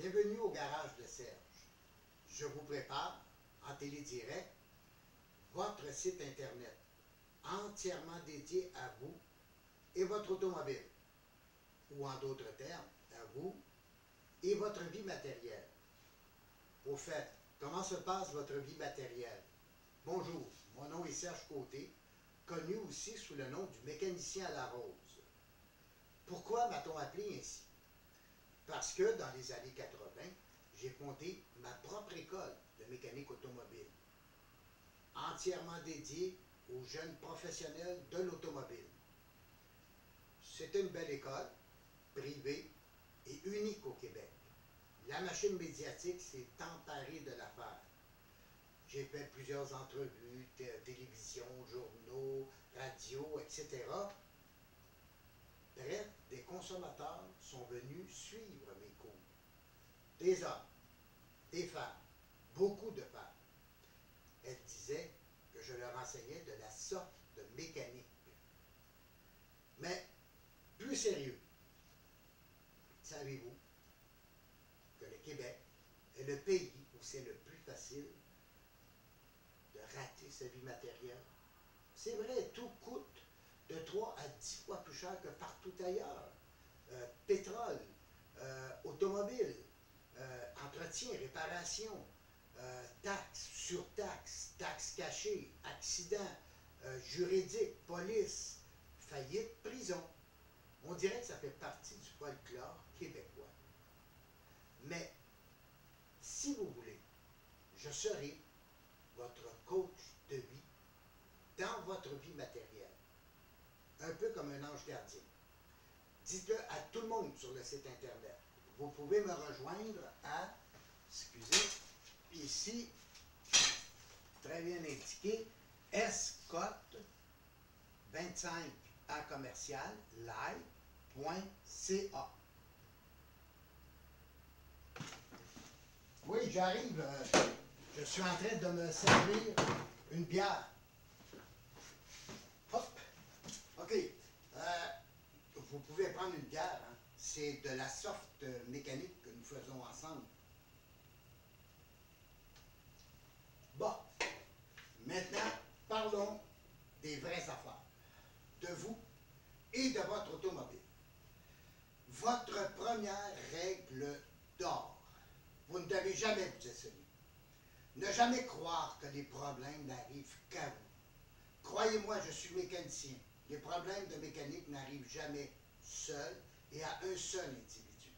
Bienvenue au garage de Serge. Je vous prépare, en télédirect, votre site Internet entièrement dédié à vous et votre automobile, ou en d'autres termes, à vous et votre vie matérielle. Au fait, comment se passe votre vie matérielle? Bonjour, mon nom est Serge Côté, connu aussi sous le nom du mécanicien à la rose. Pourquoi m'a-t-on appelé ainsi? Parce que dans les années 80, j'ai fondé ma propre école de mécanique automobile, entièrement dédiée aux jeunes professionnels de l'automobile. C'était une belle école, privée et unique au Québec. La machine médiatique s'est emparée de l'affaire. J'ai fait plusieurs entrevues, télévision, journaux, radio, etc. Bref, des consommateurs sont venus suivre mes cours. Des hommes, des femmes, beaucoup de femmes. Elles disaient que je leur enseignais de la sorte de mécanique. Mais, plus sérieux, savez-vous que le Québec est le pays où c'est le plus facile de rater sa vie matérielle? C'est vrai, tout coûte de 3 à 10 fois plus cher que partout ailleurs. Pétrole, automobile, entretien, réparation, taxes, surtaxes, taxes cachées, accidents, juridiques, police, faillite, prison. On dirait que ça fait partie du folklore québécois. Mais, si vous voulez, je serai votre coach de vie dans votre vie matérielle. Un peu comme un ange gardien. Dites-le à tout le monde sur le site Internet. Vous pouvez me rejoindre à, excusez, ici, très bien indiqué, scott25@live.ca. Oui, j'arrive. Je suis en train de me servir une bière. Hop! OK. Vous pouvez prendre une bière. Hein? C'est de la soft mécanique que nous faisons ensemble. Bon. Maintenant, parlons des vraies affaires. De vous et de votre automobile. Votre première règle d'or. Vous ne devez jamais vous essayer. Ne jamais croire que les problèmes n'arrivent qu'à vous. Croyez-moi, je suis mécanicien. Les problèmes de mécanique n'arrivent jamais seuls et à un seul individu.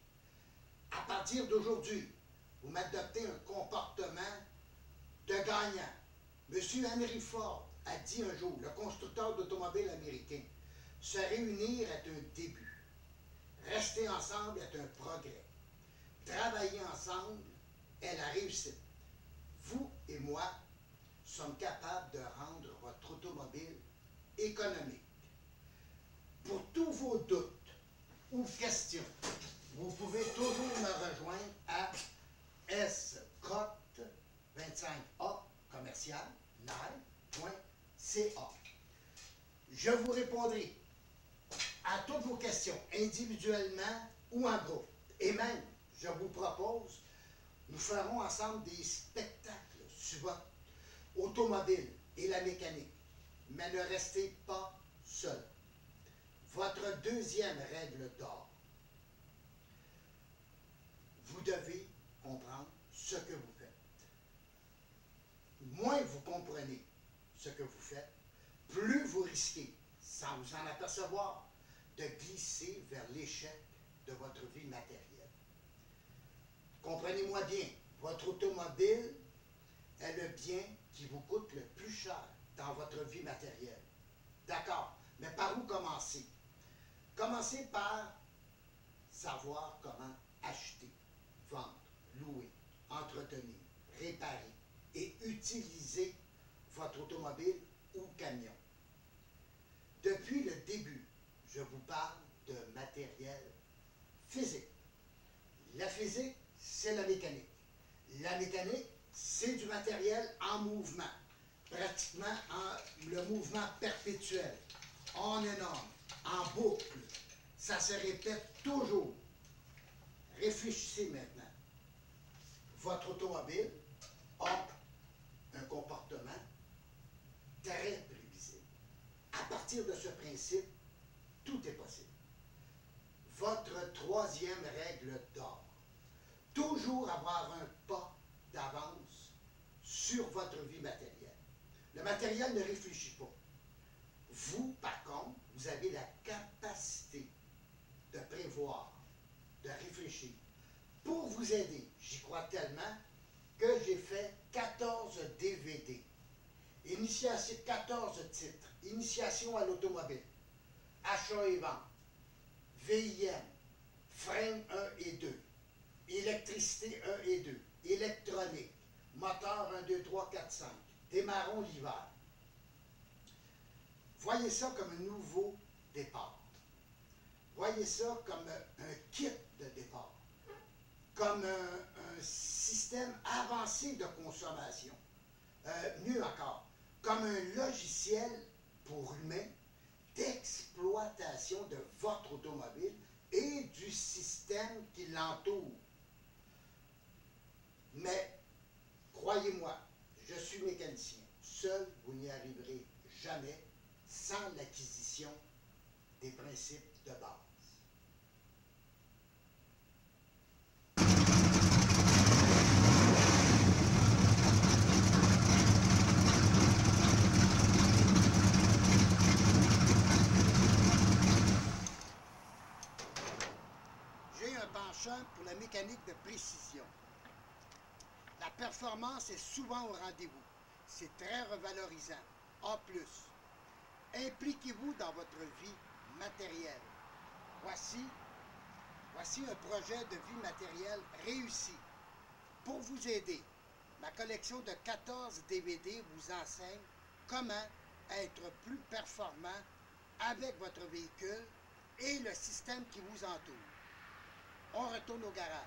À partir d'aujourd'hui, vous m'adoptez un comportement de gagnant. M. Henry Ford a dit un jour, le constructeur d'automobiles américain, se réunir est un début. Rester ensemble est un progrès. Travailler ensemble est la réussite. Vous et moi sommes capables de rendre votre automobile économique. Pour tous vos doutes ou questions, vous pouvez toujours me rejoindre à scott25a@live.ca. Je vous répondrai à toutes vos questions, individuellement ou en groupe. Et même, je vous propose, nous ferons ensemble des spectacles sur votre automobile et la mécanique. Mais ne restez pas seul. Votre deuxième règle d'or. Vous devez comprendre ce que vous faites. Moins vous comprenez ce que vous faites, plus vous risquez, sans vous en apercevoir, de glisser vers l'échec de votre vie matérielle. Comprenez-moi bien, votre automobile est le bien qui vous coûte le plus cher dans votre vie matérielle. D'accord, mais par où commencer? Commencez par savoir comment acheter, vendre, louer, entretenir, réparer et utiliser votre automobile ou camion. Depuis le début, je vous parle de matériel physique. La physique, c'est la mécanique. La mécanique, c'est du matériel en mouvement, pratiquement le mouvement perpétuel, on and on, en boucle. Ça se répète toujours. Réfléchissez maintenant. votre automobile a un comportement très prévisible. À partir de ce principe, tout est possible. Votre troisième règle d'or, toujours avoir un pas d'avance sur votre vie matérielle. Le matériel ne réfléchit pas. Vous, par contre, vous avez la capacité de prévoir, de réfléchir. Pour vous aider, j'y crois tellement que j'ai fait 14 DVD. 14 titres. Initiation à l'automobile, achat et vente, VIM, frein 1 et 2, électricité 1 et 2, électronique, moteur 1, 2, 3, 4, 5, démarrons l'hiver. Voyez ça comme un nouveau départ. Voyez ça comme un kit de départ, comme un système avancé de consommation. Mieux encore, comme un logiciel pour humain d'exploitation de votre automobile et du système qui l'entoure. Mais, croyez-moi, je suis mécanicien. Seul, vous n'y arriverez jamais sans l'acquisition des principes de base. J'ai un penchant pour la mécanique de précision. La performance est souvent au rendez-vous. C'est très revalorisant. En plus, impliquez-vous dans votre vie matérielle. Voici un projet de vie matérielle réussi. Pour vous aider, ma collection de 14 DVD vous enseigne comment être plus performant avec votre véhicule et le système qui vous entoure. On retourne au garage.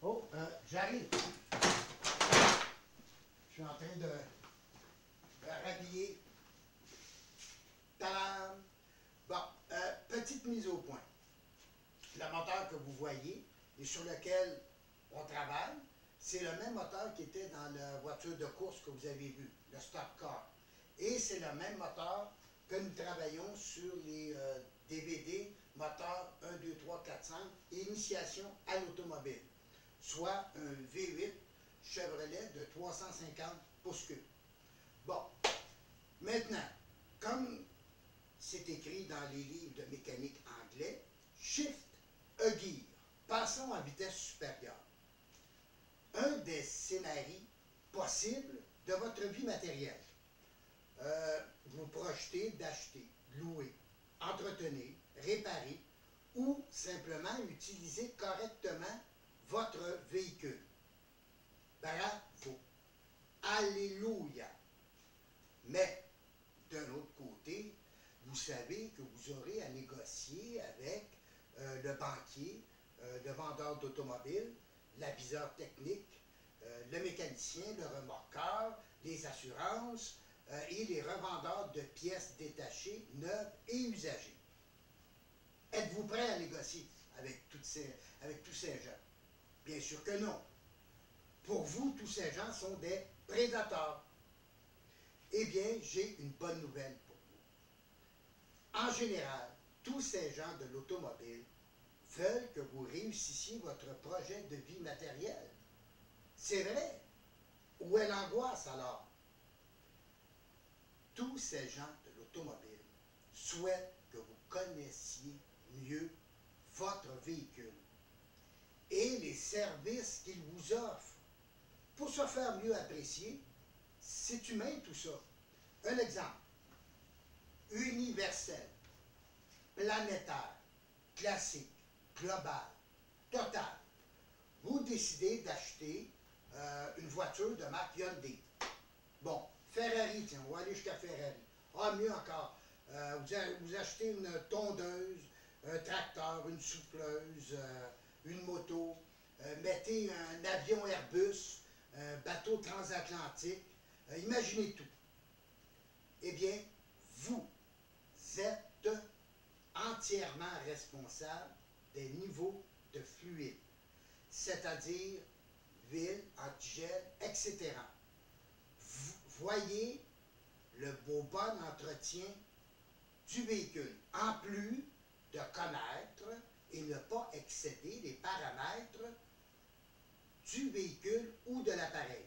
Oh, j'arrive. Je suis en train de rhabiller. Tadam! Bon, petite mise au point. Le moteur que vous voyez et sur lequel on travaille, c'est le même moteur qui était dans la voiture de course que vous avez vue, le Stock Car. Et c'est le même moteur que nous travaillons sur les DVD moteur 1, 2, 3, 4, 5, initiation à l'automobile, soit un V8 Chevrolet de 350 pouces-cubes. Bon, maintenant, comme c'est écrit dans les livres de mécanique anglais, Shift a gear. Passons à vitesse supérieure. Un des scénarios possibles de votre vie matérielle. Vous projetez d'acheter, louer, entretenir, réparer ou simplement utiliser correctement votre véhicule. Bravo! Alléluia! Mais, d'un autre côté, vous savez que vous aurez à négocier avec le banquier, le vendeur d'automobile, l'aviseur technique, le mécanicien, le remorqueur, les assurances et les revendeurs de pièces détachées, neuves et usagées. Êtes-vous prêt à négocier avec tous ces gens? Bien sûr que non. Pour vous, tous ces gens sont des prédateurs. Eh bien, j'ai une bonne nouvelle pour vous. En général, tous ces gens de l'automobile veulent que vous réussissiez votre projet de vie matérielle. C'est vrai. Où est l'angoisse alors? Tous ces gens de l'automobile souhaitent que vous connaissiez mieux votre véhicule et les services qu'il vous offre. Pour se faire mieux apprécier, c'est humain tout ça. Un exemple. Universel, planétaire, classique, global, total. Vous décidez d'acheter une voiture de marque Hyundai. Bon, Ferrari, tiens, on va aller jusqu'à Ferrari. Ah, mieux encore, vous achetez une tondeuse, un tracteur, une souffleuse, une moto, mettez un avion Airbus, un bateau transatlantique, imaginez tout. Eh bien, vous êtes entièrement responsable des niveaux de fluide, c'est-à-dire huile, antigel, etc. Voyez le bon entretien du véhicule, en plus de connaître et ne pas excéder les paramètres du véhicule ou de l'appareil.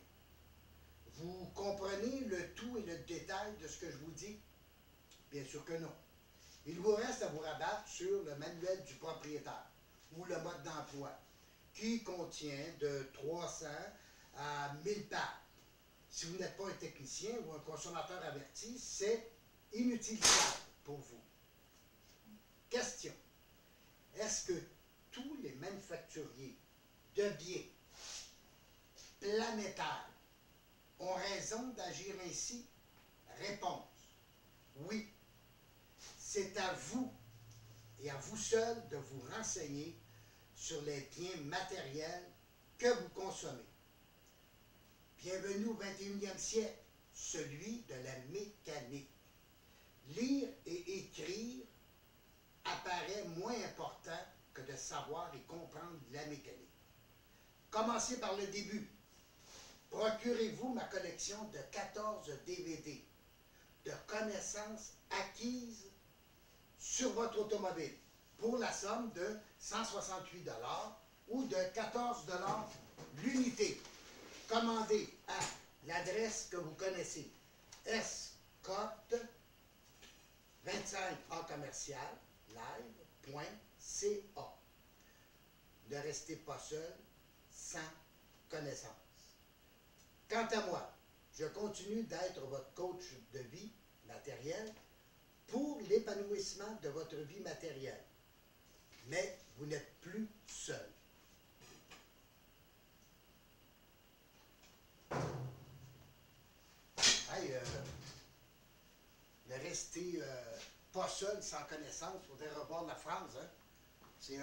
Vous comprenez le tout et le détail de ce que je vous dis? Bien sûr que non. Il vous reste à vous rabattre sur le manuel du propriétaire ou le mode d'emploi qui contient de 300 à 1000 pages. Si vous n'êtes pas un technicien ou un consommateur averti, c'est inutilisable pour vous. Question. Est-ce que tous les manufacturiers de biens planétaires ont raison d'agir ainsi? Réponse. Oui. C'est à vous et à vous seul de vous renseigner sur les biens matériels que vous consommez. Bienvenue au 21e siècle, celui de la mécanique. Lire et écrire apparaît moins important que de savoir et comprendre la mécanique. Commencez par le début. Procurez-vous ma collection de 14 DVD de connaissances acquises sur votre automobile pour la somme de 168 $ ou de 14 $ l'unité. Commandez à l'adresse que vous connaissez, Scott 25A commercial live.ca. Ne restez pas seul sans connaissance. Quant à moi, je continue d'être votre coach de vie matérielle pour l'épanouissement de votre vie matérielle. Mais vous n'êtes plus seul. Hey, ne restez pas seul sans connaissance. Il faudrait revoir la phrase. Hein? C'est